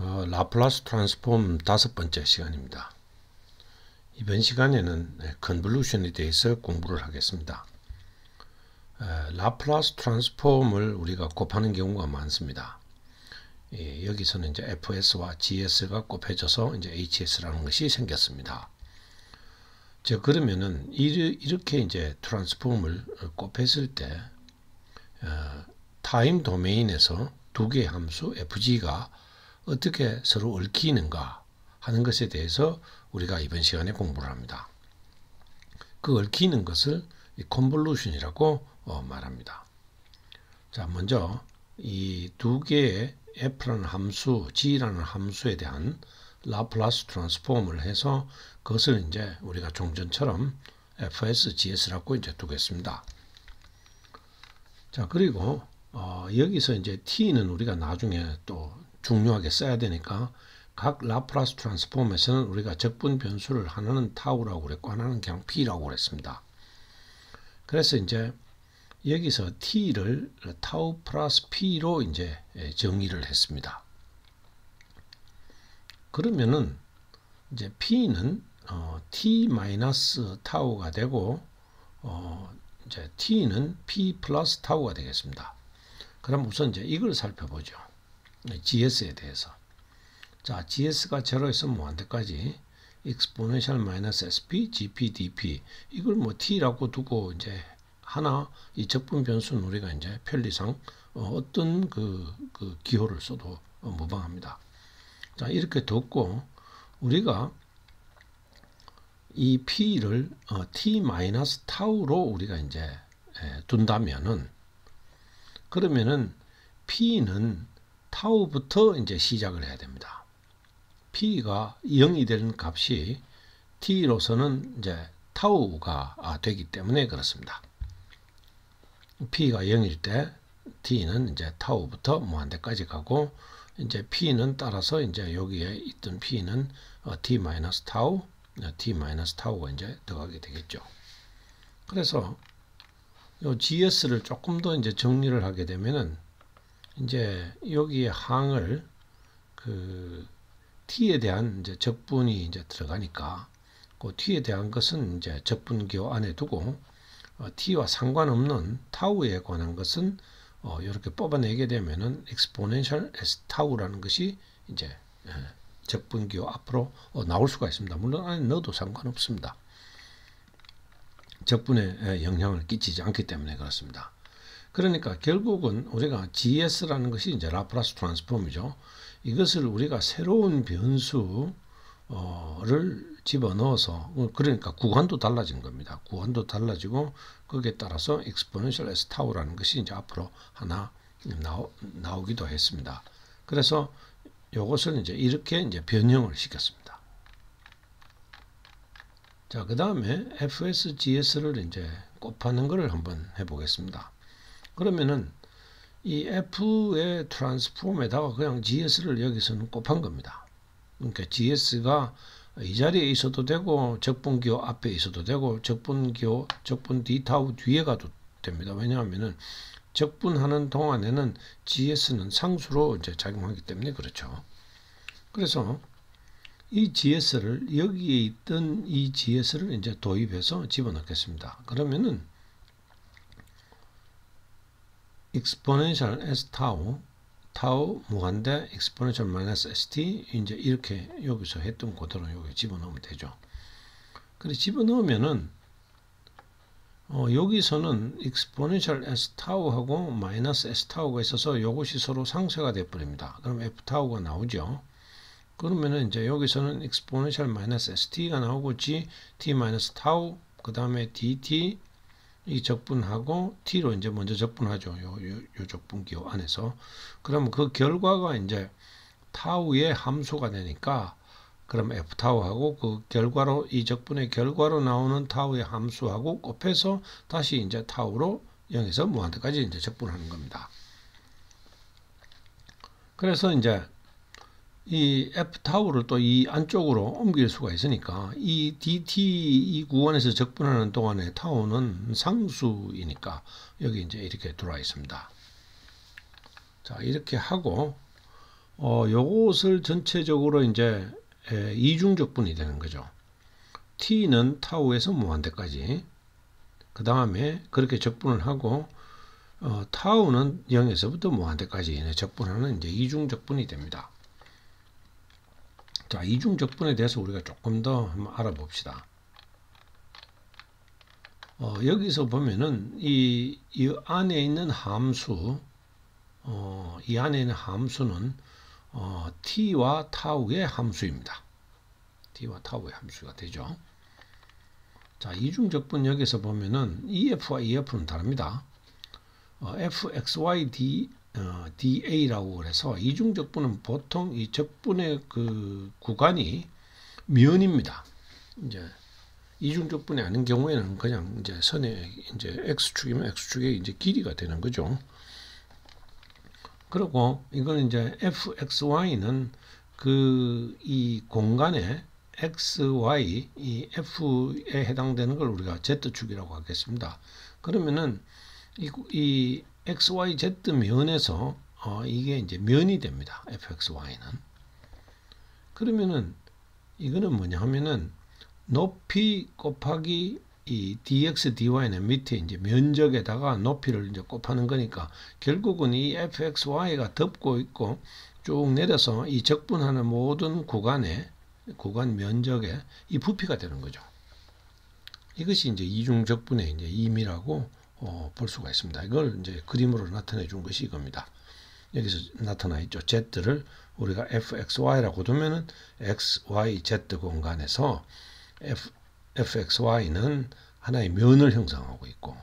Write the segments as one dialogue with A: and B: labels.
A: 라플라스 트랜스폼 5번째 시간입니다. 이번 시간에는 컨볼루션에 대해서 공부를 하겠습니다. 라플라스 트랜스폼을 우리가 곱하는 경우가 많습니다. 여기서는 이제 fs와 gs가 곱해져서 이제 hs라는 것이 생겼습니다. 그러면은 이렇게 이제 트랜스폼을 곱했을 때 타임 도메인에서 두 개의 함수 fg가 어떻게 서로 얽히는가 하는 것에 대해서 우리가 이번 시간에 공부를 합니다. 그 얽히는 것을 컨볼루션이라고 말합니다. 자, 먼저 이 두 개의 f라는 함수, g라는 함수에 대한 라플라스 트랜스폼을 해서 그것을 이제 우리가 종전처럼 fs, gs라고 이제 두겠습니다. 자, 그리고 여기서 이제 t는 우리가 나중에 또 중요하게 써야 되니까 각 라플라스 트랜스폼에서는 우리가 적분 변수를 하나는 타우라고 그랬고 하나는 그냥 p라고 그랬습니다. 그래서 이제 여기서 t를 타우 플러스 p로 이제 정의를 했습니다. 그러면은 이제 p는 t 마이너스 타우가 되고 이제 t는 p 플러스 타우가 되겠습니다. 그럼 우선 이제 이걸 살펴보죠. GS에 대해서. 자, GS가 제로에서 무한대까지 exponential minus SP, GP, DP 이걸 뭐 T라고 두고 이제 하나 이 적분 변수는 우리가 이제 편리상 어떤 그 기호를 써도 무방합니다. 자, 이렇게 뒀고 우리가 이 P를 T 마이너스 타우로 우리가 이제 둔다면은 그러면은 P는 타우부터 이제 시작을 해야 됩니다. P가 0이 되는 값이 T로서는 이제 타우가 되기 때문에 그렇습니다. P가 0일 때 T는 이제 타우부터 무한대까지 가고 이제 P는 따라서 이제 여기에 있던 P는 T 마이너스 타우, T 마이너스 타우가 이제 들어가게 되겠죠. 그래서 요 GS를 조금 더 이제 정리를 하게 되면은 이제 여기에 항을 t에 대한 이제 적분이 이제 들어가니까 그 t에 대한 것은 이제 적분기호 안에 두고 t와 상관없는 타우에 관한 것은 이렇게 뽑아내게 되면은 exponential s 타우라는 것이 이제 적분기호 앞으로 나올 수가 있습니다. 물론 안에 넣어도 상관없습니다. 적분에 영향을 끼치지 않기 때문에 그렇습니다. 그러니까 결국은 우리가 GS라는 것이 이제 라플라스 트랜스폼이죠. 이것을 우리가 새로운 변수를 집어넣어서 그러니까 구간도 달라진 겁니다. 구간도 달라지고 거기에 따라서 exponential s 타우라는 것이 이제 앞으로 하나 나오기도 했습니다. 그래서 이것을 이제 이렇게 이제 변형을 시켰습니다. 자, 그 다음에 fs, gs를 이제 곱하는 것을 한번 해보겠습니다. 그러면은 이 f의 트랜스폼에다가 그냥 gs를 여기서는 곱한 겁니다. 그러니까 gs가 이 자리에 있어도 되고 적분기호 앞에 있어도 되고 적분 d 타우 뒤에 가도 됩니다. 왜냐하면은 적분하는 동안에는 gs는 상수로 이제 작용하기 때문에 그렇죠. 그래서 이 gs를 여기에 있던 이 gs를 이제 도입해서 집어넣겠습니다. 그러면은 exponential s 타우 무한대 exponential minus st 이제 이렇게 여기서 했던 그대로 여기 집어넣으면 되죠. 그래 집어넣으면은 여기서는 exponential s 타우하고 minus s 타우가 있어서 이것이 서로 상쇄가 돼 버립니다. 그럼 f 타우가 나오죠. 그러면은 이제 여기서는 exponential minus st가 나오고 g t minus 타우 그 다음에 dt 이 적분하고 t로 이제 먼저 적분하죠. 요 적분기호 안에서. 그러면 그 결과가 이제 타우의 함수가 되니까 그럼 f 타우하고 그 결과로 이 적분의 결과로 나오는 타우의 함수하고 곱해서 다시 이제 타우로 0에서 무한대까지 이제 적분하는 겁니다. 그래서 이제 이 f 타우를 또 이 안쪽으로 옮길 수가 있으니까 이 dt 이 구간에서 적분하는 동안에 타우는 상수이니까 여기 이제 이렇게 들어와 있습니다. 자, 이렇게 하고 요것을 전체적으로 이제 이중적분이 되는 거죠. t는 타우에서 무한대까지. 그 다음에 그렇게 적분을 하고 타우는 0에서부터 무한대까지 적분하는 이제 이중적분이 됩니다. 자, 이중적분에 대해서 우리가 조금 더 한번 알아봅시다. 여기서 보면은 이 안에 있는 함수, 이 안에 있는 함수는 t와 타우의 함수입니다. t와 타우의 함수가 되죠. 자, 이중적분 여기서 보면은 EF와 EF는 다릅니다. fxy da라고 그래서 이중적분은 보통 이 적분의 그 구간이 면입니다. 이제 이중적분이 아닌 경우에는 그냥 이제 선의 이제 x축이면 x축의 이제 길이가 되는 거죠. 그리고 이거는 이제 fxy는 그 이 공간에 xy 이 f에 해당되는 걸 우리가 z축이라고 하겠습니다. 그러면은 이 xyz 면에서 이게 이제 면이 됩니다. fxy는. 그러면은 이거는 뭐냐 하면은 높이 곱하기 이 dx dy는 밑에 이제 면적에다가 높이를 이제 곱하는 거니까 결국은 이 fxy가 덮고 있고 쭉 내려서 이 적분하는 모든 구간 면적에 이 부피가 되는 거죠. 이것이 이제 이중적분의 이제 의미라고 볼 수가 있습니다. 이걸 이제 그림으로 나타내 준 것이 이겁니다. 여기서 나타나 있죠. z를 우리가 fxy라고 두면은 xyz 공간에서 fxy는 하나의 면을 형성하고 있고,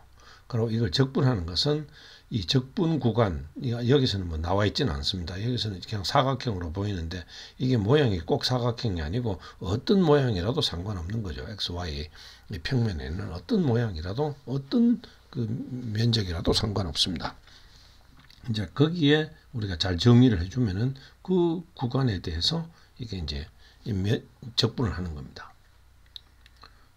A: 그리고 이걸 적분하는 것은 이 적분 구간, 여기서는 뭐 나와 있지는 않습니다. 여기서는 그냥 사각형으로 보이는데 이게 모양이 꼭 사각형이 아니고 어떤 모양이라도 상관없는 거죠. xy 이 평면에 있는 어떤 모양이라도 어떤 그 면적이라도 상관없습니다. 이제 거기에 우리가 잘 정리를 해주면은 그 구간에 대해서 이게 이제 적분을 하는 겁니다.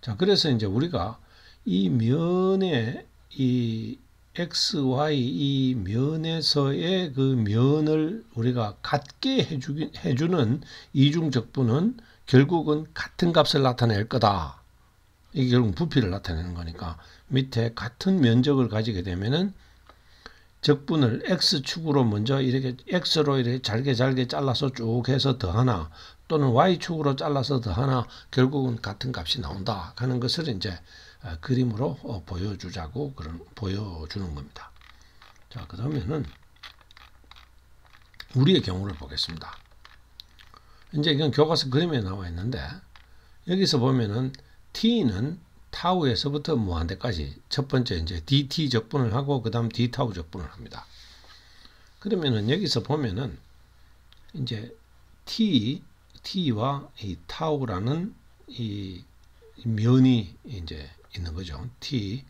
A: 자, 그래서 이제 우리가 이 면에 이 xy 이 면에서의 그 면을 우리가 같게 해주는 이중적분은 결국은 같은 값을 나타낼 거다. 이게 결국 부피를 나타내는 거니까 밑에 같은 면적을 가지게 되면은 적분을 x축으로 먼저 이렇게 x로 이렇게 잘게 잘라서 쭉 해서 더하나 또는 y축으로 잘라서 더하나 결국은 같은 값이 나온다 하는 것을 이제 그림으로 보여주는 겁니다. 자, 그러면은 우리의 경우를 보겠습니다. 이제 이건 교과서 그림에 나와 있는데 여기서 보면은 t는 타우에서부터 무한대까지 첫 번째 이제 dt 적분을 하고 그 다음 d 타우 적분을 합니다. 그러면은 여기서 보면은 이제 t와 이 타우라는 이 면이 이제 있는 거죠. t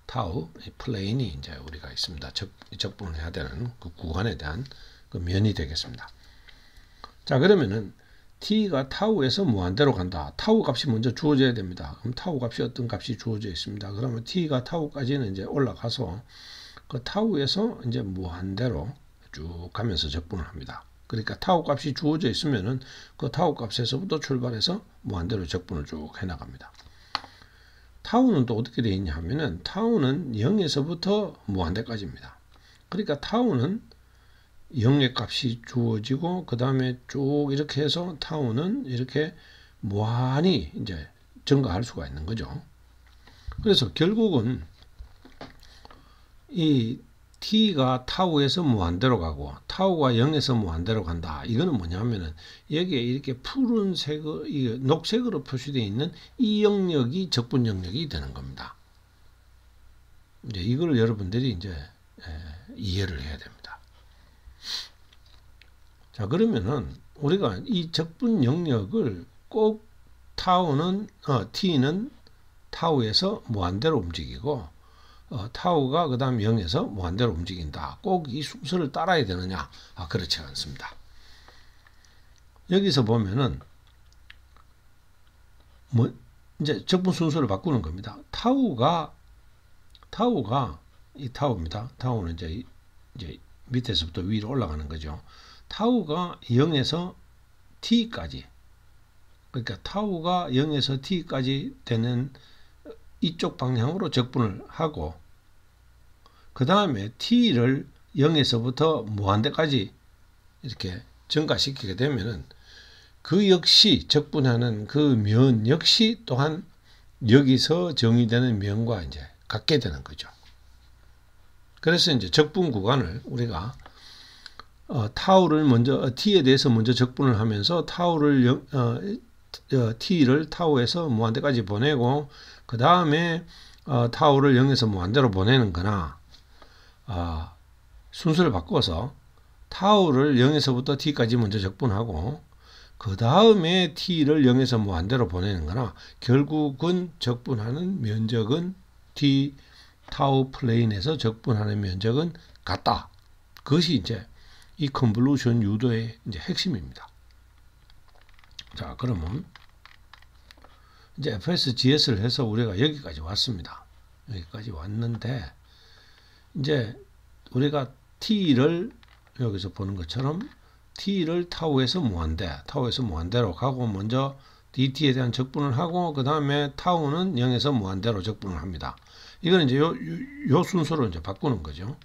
A: 타우 플레인이 이제 우리가 있습니다. 적분을 해야 되는 그 구간에 대한 그 면이 되겠습니다. 자, 그러면은 t가 타우에서 무한대로 간다. 타우 값이 먼저 주어져야 됩니다. 그럼 타우 값이 어떤 값이 주어져 있습니다. 그러면 t가 타우까지는 이제 올라가서 그 타우에서 이제 무한대로 쭉 가면서 적분을 합니다. 그러니까 타우 값이 주어져 있으면은 그 타우 값에서부터 출발해서 무한대로 적분을 쭉 해나갑니다. 타우는 또 어떻게 되어 있냐 하면은 타우는 0에서부터 무한대까지입니다. 그러니까 타우는 0의 값이 주어지고 그 다음에 쭉 이렇게 해서 타우는 이렇게 무한히 이제 증가할 수가 있는 거죠. 그래서 결국은 이 t가 타우에서 무한대로 가고 타우가 0에서 무한대로 간다. 이거는 뭐냐면은 여기에 이렇게 푸른색, 녹색으로 표시되어 있는 이 영역이 적분 영역이 되는 겁니다. 이제 이걸 여러분들이 이제 이해를 해야 됩니다. 자, 그러면은 우리가 이 적분 영역을 꼭 t는 타우에서 무한대로 움직이고 타우가 그 다음 0에서 무한대로 움직인다. 꼭 이 순서를 따라야 되느냐? 그렇지 않습니다. 여기서 보면은 이제 적분 순서를 바꾸는 겁니다. 타우가 이 타우입니다. 타우는 이제 밑에서부터 위로 올라가는 거죠. 타우가 0에서 t까지, 그러니까 타우가 0에서 t까지 되는 이쪽 방향으로 적분을 하고, 그 다음에 t를 0에서부터 무한대까지 이렇게 증가시키게 되면은 그 역시 적분하는 그 면 역시 또한 여기서 정의되는 면과 이제 같게 되는 거죠. 그래서 이제 적분 구간을 우리가 타우를 먼저 t에 대해서 먼저 적분을 하면서 타우를 t를 타우에서 무한대까지 보내고, 그 다음에 타우를 0에서 무한대로 보내는 거나, 순서를 바꿔서 타우를 0에서부터 t까지 먼저 적분하고 그 다음에 t를 0에서 무한대로 보내는 거나, 결국은 적분하는 면적은 t 타우 플레인에서 적분하는 면적은 같다. 그것이 이제 이 컨볼루션 유도의 이제 핵심입니다. 자, 그러면 이제 FSGS를 해서 우리가 여기까지 왔습니다. 여기까지 왔는데, 이제 우리가 t를 여기서 보는 것처럼 t를 타우에서 무한대로 가고 먼저 dt에 대한 적분을 하고, 그 다음에 타우는 0에서 무한대로 적분을 합니다. 이건 이제 요 순서로 이제 바꾸는 거죠.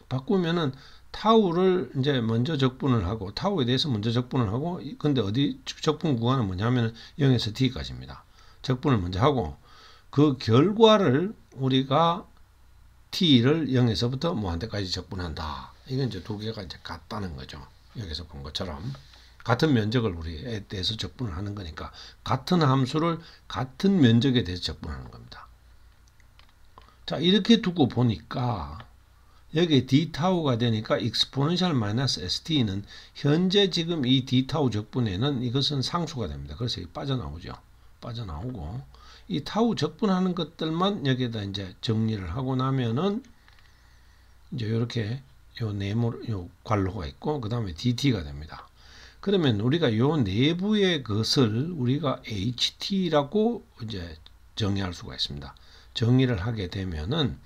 A: 바꾸면은 타우를 이제 먼저 적분을 하고, 타우에 대해서 먼저 적분을 하고, 근데 어디 적분 구간은 뭐냐면 0에서 t까지입니다. 적분을 먼저 하고, 그 결과를 우리가 t를 0에서부터 무한대까지 적분한다. 이건 이제 두 개가 이제 같다는 거죠. 여기서 본 것처럼 같은 면적을 우리에 대해서 적분을 하는 거니까 같은 함수를 같은 면적에 대해서 적분하는 겁니다. 자, 이렇게 두고 보니까 여기 d 타우가 되니까 exponential minus st는 현재 지금 이 d 타우 적분에는 이것은 상수가 됩니다. 그래서 빠져나오죠. 빠져나오고, 이 타우 적분하는 것들만 여기에다 이제 정리를 하고 나면은 이제 이렇게 요 괄호가 있고, 그 다음에 dt가 됩니다. 그러면 우리가 요 내부의 것을 우리가 ht라고 이제 정의할 수가 있습니다. 정의를 하게 되면은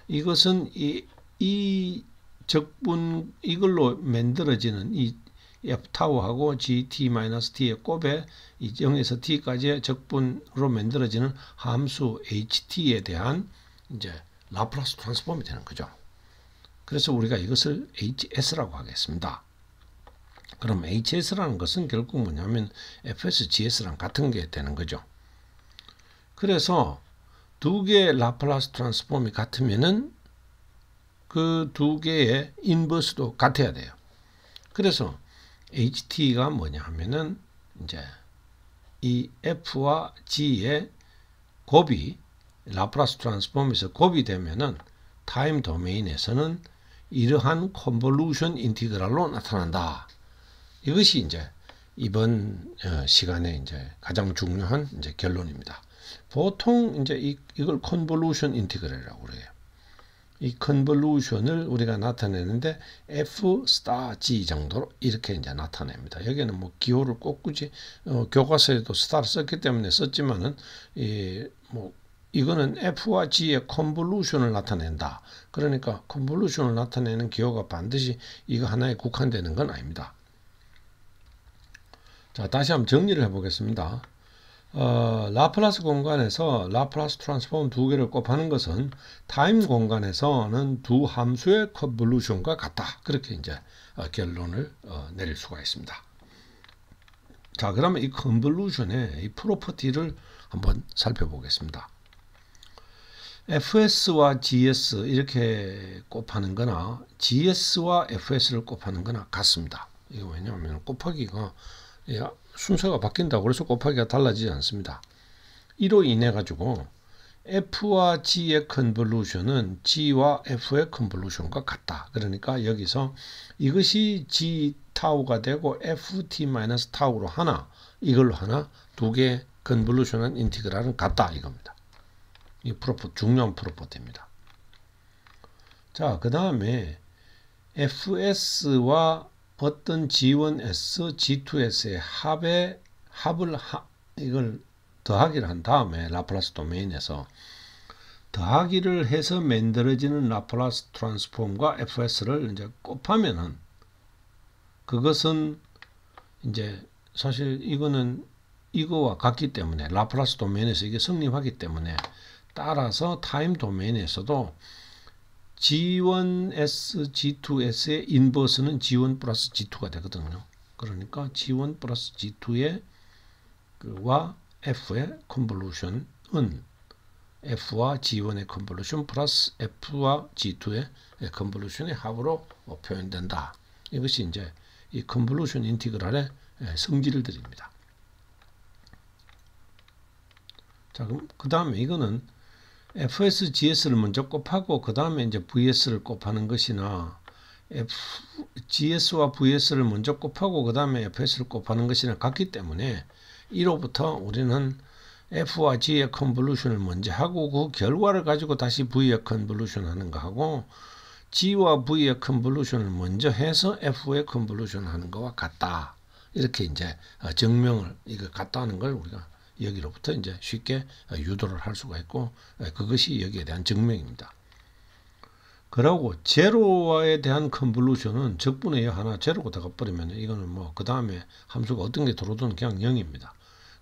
A: 이것은 이 적분, 이걸로 만들어지는 이 F타우하고 GT-T의 곱에 0에서 T까지의 적분으로 만들어지는 함수 HT에 대한 이제 라플라스 트랜스폼이 되는 거죠. 그래서 우리가 이것을 HS라고 하겠습니다. 그럼 HS라는 것은 결국 뭐냐면 FSGS랑 같은 게 되는 거죠. 그래서 두 개의 라플라스 트랜스폼이 같으면은 그 두 개의 인버스도 같아야 돼요. 그래서 HT가 뭐냐 하면은 이제 이 F와 G의 곱이 라플라스 트랜스폼에서 곱이 되면은 타임 도메인에서는 이러한 컨볼루션 인티그랄로 나타난다. 이것이 이제 이번 시간에 이제 가장 중요한 이제 결론입니다. 보통 이제 이걸 컨볼루션 인티그랄이라고 그래요. 이 컨볼루션을 우리가 나타내는데 F 스타 G 정도로 이렇게 이제 나타냅니다. 여기는 뭐 기호를 꼭 굳이 교과서에도 스타를 썼기 때문에 썼지만은 이거는 F와 G의 컨볼루션을 나타낸다. 그러니까 컨볼루션을 나타내는 기호가 반드시 이거 하나에 국한되는 건 아닙니다. 자, 다시 한번 정리를 해보겠습니다. 라플라스 공간에서 라플라스 트랜스폼 두 개를 곱하는 것은 타임 공간에서는 두 함수의 컨볼루션과 같다. 그렇게 이제 결론을 내릴 수가 있습니다. 자, 그러면 이 컨볼루션의 이 프로퍼티를 한번 살펴보겠습니다. FS와 GS 이렇게 곱하는 거나 GS와 FS를 곱하는 거나 같습니다. 이거 왜냐하면 곱하기가 순서가 바뀐다고 그래서 곱하기가 달라지지 않습니다. 이로 인해 가지고 F와 G의 컨볼루션은 G와 F의 컨볼루션과 같다. 그러니까 여기서 이것이 G 타우가 되고 FT 마이너스 타우로 하나, 이걸로 하나, 두 개의 컨볼루션한 인티그랄은 같다 이겁니다. 이 중요한 프로퍼티입니다. 자, 그 다음에 FS와 어떤 G1S, G2S의 이걸 더하기를 한 다음에 라플라스 도메인에서 더하기를 해서 만들어지는 라플라스 트랜스폼과 FS를 이제 곱하면은 그것은 이제 사실 이거는 이거와 같기 때문에 라플라스 도메인에서 이게 성립하기 때문에 따라서 타임 도메인에서도 G1S, G2S의 인버스는 G1 플러스 G2가 되거든요. 그러니까 G1 플러스 G2의 와 F의 컨볼루션은 F와 G1의 컨볼루션 플러스 F와 G2의 컨볼루션의 합으로 표현된다. 이것이 이제 이 컨볼루션 인티그랄의 성질들입니다. 자, 그럼 그 다음에 이거는 FS, GS를 먼저 곱하고 그 다음에 이제 VS를 곱하는 것이나 GS와 VS를 먼저 곱하고 그 다음에 FS를 곱하는 것이나 같기 때문에 이로부터 우리는 F와 G의 컨볼루션을 먼저 하고 그 결과를 가지고 다시 V의 컨볼루션 하는 거 하고 G와 V의 컨볼루션을 먼저 해서 F의 컨볼루션 하는 거와 같다. 이렇게 이제 증명을 이거 같다 하는 걸 우리가 여기로부터 이제 쉽게 유도를 할 수가 있고 그것이 여기에 대한 증명입니다. 그러고 제로에 대한 컨볼루션은 적분의 하나 제로가 되어버리면 이거는 뭐 그 다음에 함수가 어떤 게 들어오든 그냥 0입니다.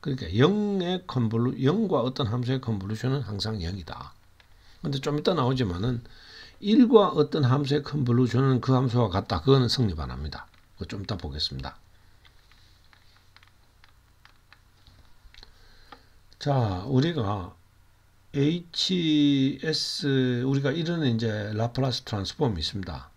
A: 그러니까 0과 어떤 함수의 컨볼루션은 항상 0이다. 근데 좀 이따 나오지만은 1과 어떤 함수의 컨볼루션은 그 함수와 같다. 그거는 성립 안 합니다. 그거 좀 이따 보겠습니다. 자, 우리가 HS 우리가 이런 이제 라플라스 트랜스폼이 있습니다.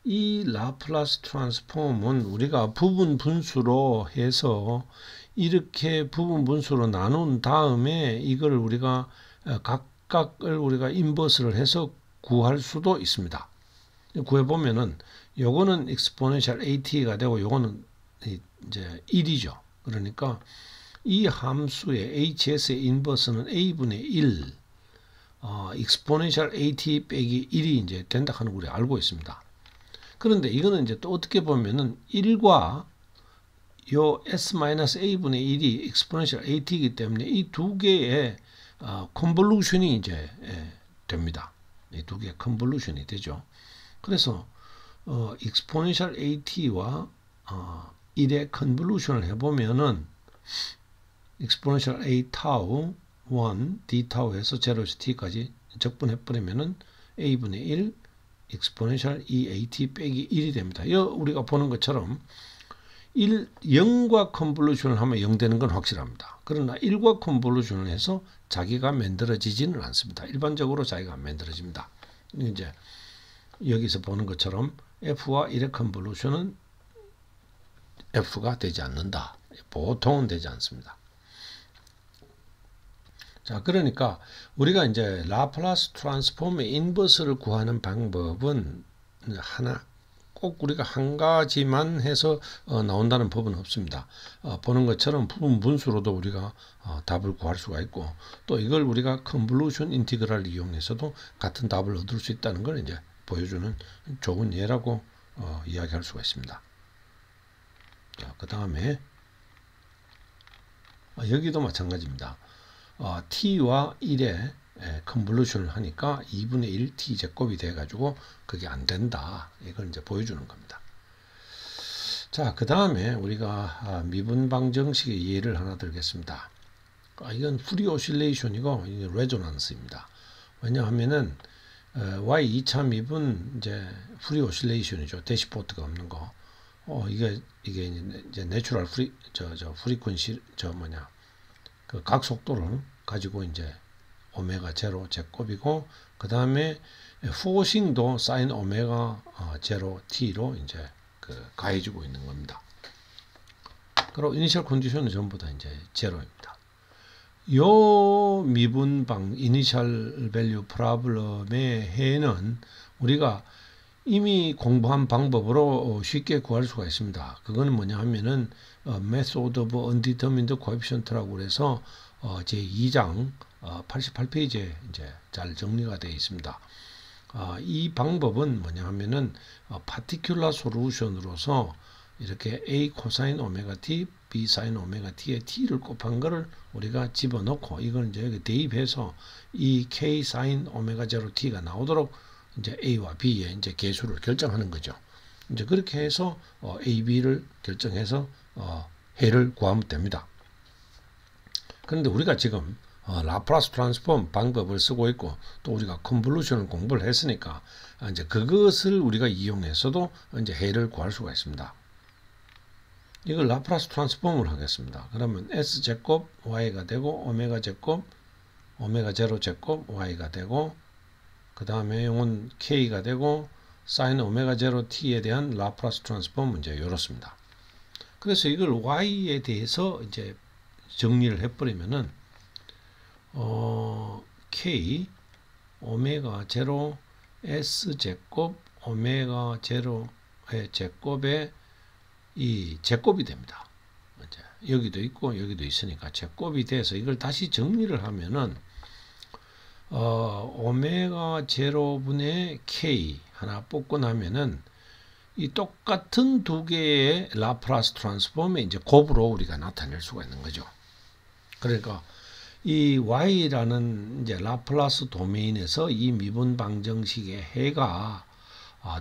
A: 이 라플라스 트랜스폼은 우리가 부분 분수로 해서 이렇게 부분 분수로 나눈 다음에 이걸 우리가 각각을 우리가 인버스를 해서 구할 수도 있습니다. 구해 보면은 요거는 exponential at가 되고 요거는 이제 1이죠. 그러니까 이 함수의 hs의 인버스는 a분의 1 exponential at 빼기 1이 이제 된다 하는 걸 우리 알고 있습니다. 그런데 이거는 이제 또 어떻게 보면은 1과 요 s-a분의 1이 exponential at이기 때문에 이 두 개의 컨볼루션이 이제 됩니다. 이 두 개의 컨볼루션이 되죠. 그래서 exponential at와 1의 컨볼루션을 해보면은 exponential a tau 1 d tau 해서 0에서 t까지 적분해버리면은 a분의 1 exponential eat 빼기 1이 됩니다. 우리가 보는 것처럼 0과 컨볼루션을 하면 0 되는 건 확실합니다. 그러나 1과 컨볼루션을 해서 자기가 만들어지지는 않습니다. 일반적으로 자기가 안 만들어집니다. 이제 여기서 보는 것처럼 F와 1의 컨볼루션은 F가 되지 않는다. 보통은 되지 않습니다. 자, 그러니까 우리가 이제 라플라스 트랜스폼의 인버스를 구하는 방법은 꼭 우리가 한 가지만 해서 나온다는 법은 없습니다. 보는 것처럼 부분 분수로도 우리가 답을 구할 수가 있고 또 이걸 우리가 컨볼루션 인티그랄을 이용해서도 같은 답을 얻을 수 있다는 걸 이제 보여주는 좋은 예라고 이야기할 수가 있습니다. 자, 그 다음에 여기도 마찬가지입니다. t와 1의 컨볼루션을 하니까 2분의 1 t 제곱이 돼가지고 그게 안 된다. 이걸 이제 보여주는 겁니다. 자, 그 다음에 우리가 미분 방정식의 예를 하나 들겠습니다. 이건 프리 오실레이션이고 레조넌스입니다. 왜냐하면은 y 2차 미분 이제 프리 오실레이션이죠. 대시포트가 없는 거. 이게 이제 내추럴 프리퀀시 그 각 속도를 가지고 이제 오메가 제로 제곱이고 그 다음에 포싱도 사인 오메가 제로 t로 이제 가해지고 있는 겁니다. 그리고 이니셜 컨디션은 전부 다 이제 제로입니다. 요 미분방 이니셜 밸류 프로블럼의 해는 우리가 이미 공부한 방법으로 쉽게 구할 수가 있습니다. 그거는 뭐냐 하면은 Method of Undetermined Coefficient라고 그래서 제 2장 88페이지에 이제 잘 정리가 되어 있습니다. 이 방법은 뭐냐 하면은 particular solution으로서 이렇게 A 코사인 오메가 t, B 사인 오메가 t의 t를 곱한 거를 우리가 집어넣고 이걸 이제 여기 대입해서 이 K 사인 오메가 제로 t가 나오도록 이제 A와 B의 이제 계수를 결정하는 거죠. 이제 그렇게 해서 A, B를 결정해서 해를 구하면 됩니다. 그런데 우리가 지금 라플라스 트랜스폼 방법을 쓰고 있고 또 우리가 컨볼루션을 공부를 했으니까 이제 그것을 우리가 이용해서도 이제 해를 구할 수가 있습니다. 이걸 라플라스 트랜스폼을 하겠습니다. 그러면 S 제곱 Y가 되고 오메가 제곱 오메가 제로 제곱 Y가 되고 그 다음에 용은 K가 되고 사인 오메가 제로 T에 대한 라플라스 트랜스폼은 이제 이렇습니다. 그래서 이걸 Y에 대해서 이제 정리를 해버리면은 K 오메가 제로 S 제곱 오메가 제로의 제곱에 이 제곱이 됩니다. 이제 여기도 있고 여기도 있으니까 제곱이 돼서 이걸 다시 정리를 하면은 오메가 제로분의 K 하나 뽑고 나면은 이 똑같은 두 개의 라플라스 트랜스폼의 이제 곱으로 우리가 나타낼 수가 있는 거죠. 그러니까 이 Y라는 이제 라플라스 도메인에서 이 미분 방정식의 해가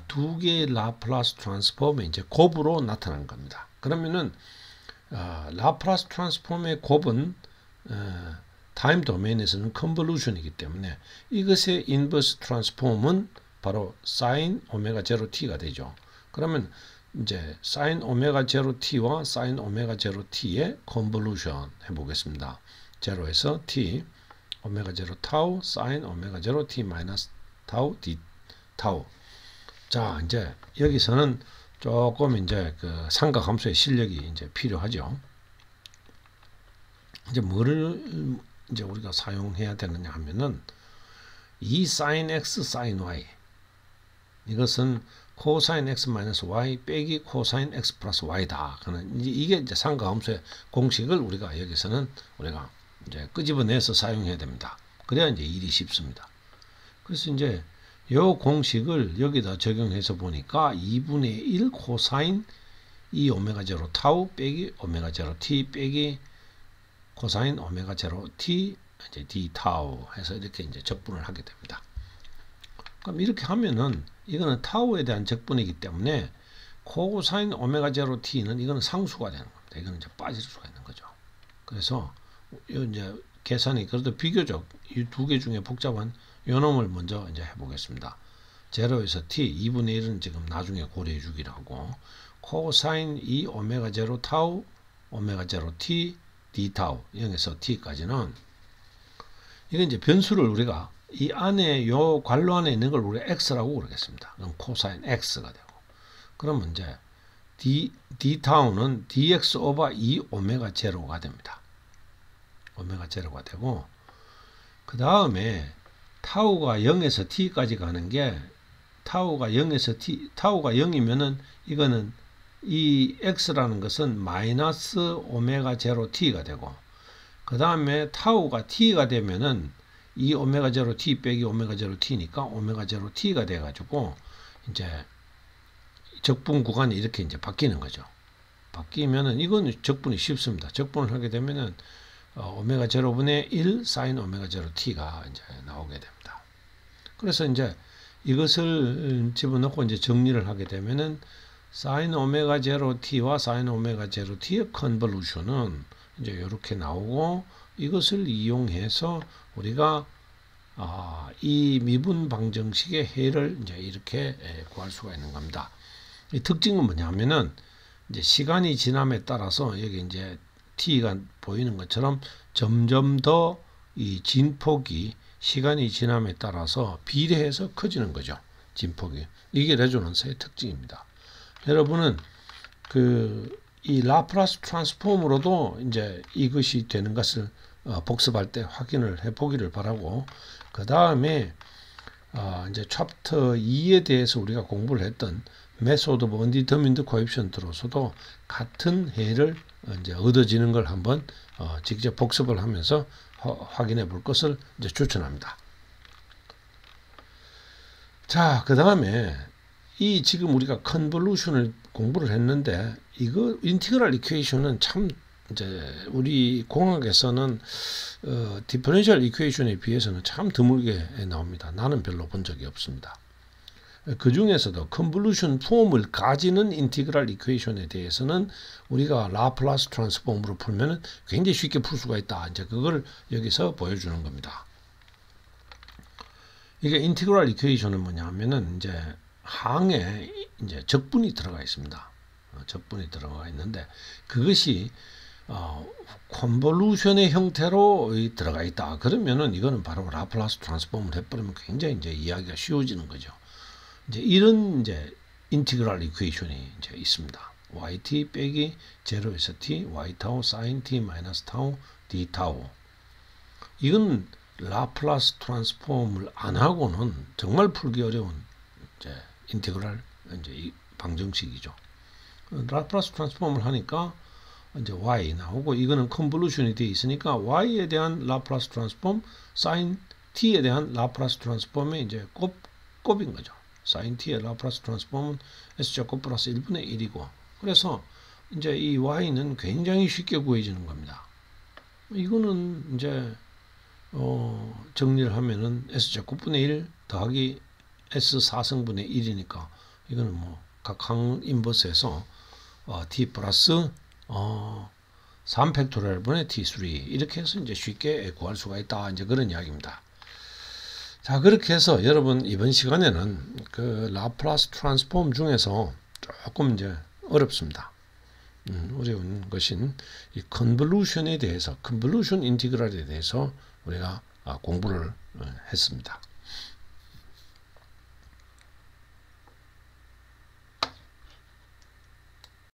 A: 두 개의 라플라스 트랜스폼의 이제 곱으로 나타난 겁니다. 그러면은 라플라스 트랜스폼의 곱은 타임 도메인에서는 컨볼루션이기 때문에 이것의 인버스 트랜스폼은 바로 사인 오메가 제로 t가 되죠. 그러면 이제 사인 오메가 제로 t와 사인 오메가 제로 t의 컨볼루션 해보겠습니다. 제로에서 t 오메가 제로 타우 사인 오메가 제로 t 마이너스 타우 d 타우. 자, 이제 여기서는 조금 이제 그 삼각함수의 실력이 이제 필요하죠. 이제 뭐를 이제 우리가 사용해야 되느냐 하면은 이 sin x sin y 이것은 코사인 x 마이너스 y 빼기 코사인 x 플러스 y다. 이게 이제 삼각함수의 공식을 우리가 여기서는 우리가 이제 끄집어내서 사용해야 됩니다. 그래야 이제 일이 쉽습니다. 그래서 이제 이 공식을 여기다 적용해서 보니까 2분의 1 코사인 2 오메가 제로 타우 빼기 오메가 제로 t 빼기 코사인 오메가 제로 t 이제 d 타우 해서 이렇게 이제 적분을 하게 됩니다. 그럼 이렇게 하면은 이거는 타우에 대한 적분이기 때문에 코사인 오메가 제로 t는 이거는 상수가 되는 겁니다. 이거는 이제 빠질 수가 있는 거죠. 그래서 이제 계산이 그래도 비교적 이 두 개 중에 복잡한 요 놈을 먼저 이제 해보겠습니다. 제로에서 t 2분의 1은 지금 나중에 고려해 주기로 하고 코사인 2 오메가 제로 타우 오메가 제로 t d 타우 0에서 t까지는 이건 이제 변수를 우리가 이 안에 요 괄호 안에 있는 걸 우리가 x라고 그러겠습니다. 그럼 코사인 x가 되고 그러면 이제 d 타우는 dx 오버 2 오메가 제로가 됩니다. 오메가 제로가 되고 그 다음에 타우가 0에서 t까지 가는 게 타우가 0에서 t 타우가 0이면은 이거는 이 x라는 것은 마이너스 오메가 제로 t가 되고 그 다음에 타우가 t가 되면은 이 오메가 제로 t 빼기 오메가 제로 t니까 오메가 제로 t가 돼 가지고 이제 적분 구간이 이렇게 이제 바뀌는 거죠. 바뀌면은 이건 적분이 쉽습니다. 적분을 하게 되면은 오메가 제로분의 1 사인 오메가 제로 t가 이제 나오게 됩니다. 그래서 이제 이것을 집어넣고 이제 정리를 하게 되면은 사인 오메가 제로 t와 사인 오메가 제로 t의 컨볼루션은 이제 이렇게 나오고 이것을 이용해서 우리가 이 미분 방정식의 해를 이제 이렇게 구할 수가 있는 겁니다. 이 특징은 뭐냐면은 이제 시간이 지남에 따라서 여기 이제 t가 보이는 것처럼 점점 더 이 진폭이 시간이 지남에 따라서 비례해서 커지는 거죠. 진폭이. 이게 레조넌스의 특징입니다. 여러분은 이 라플라스 트랜스폼으로도 이제 이것이 되는 것을 복습할 때 확인을 해 보기를 바라고 그 다음에 이제 챕터 2에 대해서 우리가 공부를 했던 메소드 오브 언디터민드 코에피션트로서도 같은 해를 이제 얻어지는 걸 한번 직접 복습을 하면서 확인해 볼 것을 이제 추천합니다. 자, 그 다음에 이 지금 우리가 컨볼루션을 공부를 했는데 이거 인티그랄 이퀘이션은 참 이제 우리 공학에서는 디퍼런셜 이퀘이션에 비해서는 참 드물게 나옵니다. 나는 별로 본 적이 없습니다. 그 중에서도 컨볼루션 폼을 가지는 인티그랄 이퀘이션에 대해서는 우리가 라플라스 트랜스폼으로 풀면은 굉장히 쉽게 풀 수가 있다. 이제 그걸 여기서 보여주는 겁니다. 이게 인티그랄 이퀘이션은 뭐냐면은 이제 항에 이제 적분이 들어가 있습니다. 적분이 들어가 있는데 그것이 컨볼루션의 형태로 들어가 있다. 그러면은 이거는 바로 라플라스 트랜스폼을 해버리면 굉장히 이제 이야기가 쉬워지는 거죠. 이제 이런 이제 인티그랄 이퀘이션이 이제 있습니다. yt 빼기 0에서 t, y 타우 sin t 마이너스 타우 d 타우. 이건 라플라스 트랜스폼을 안 하고는 정말 풀기 어려운 이제 인티그랄 이제 방정식이죠. 라플라스 트랜스폼을 하니까 이제 y 나오고 이거는 컨볼루션이 되어 있으니까 y에 대한 라플라스 트랜스폼, sin t에 대한 라플라스 트랜스폼의 이제 곱인 거죠. sin t의 라플라스 트랜스폼은 s제곱 플러스 1분의 1이고 그래서 이제 이 y는 굉장히 쉽게 구해지는 겁니다. 이거는 이제 정리를 하면은 s제곱분의 1 더하기 s4승분의 1이니까 이거는 뭐 각 항 인버스에서 t 플러스 3팩토리얼분의 t3 이렇게 해서 이제 쉽게 구할 수가 있다. 이제 그런 이야기입니다. 자, 그렇게 해서 여러분 이번 시간에는 그 라플라스 트랜스폼 중에서 조금 이제 어렵습니다. 어려운 것인 이 컨볼루션에 대해서, 컨볼루션 인티그랄에 대해서 우리가 공부를 했습니다.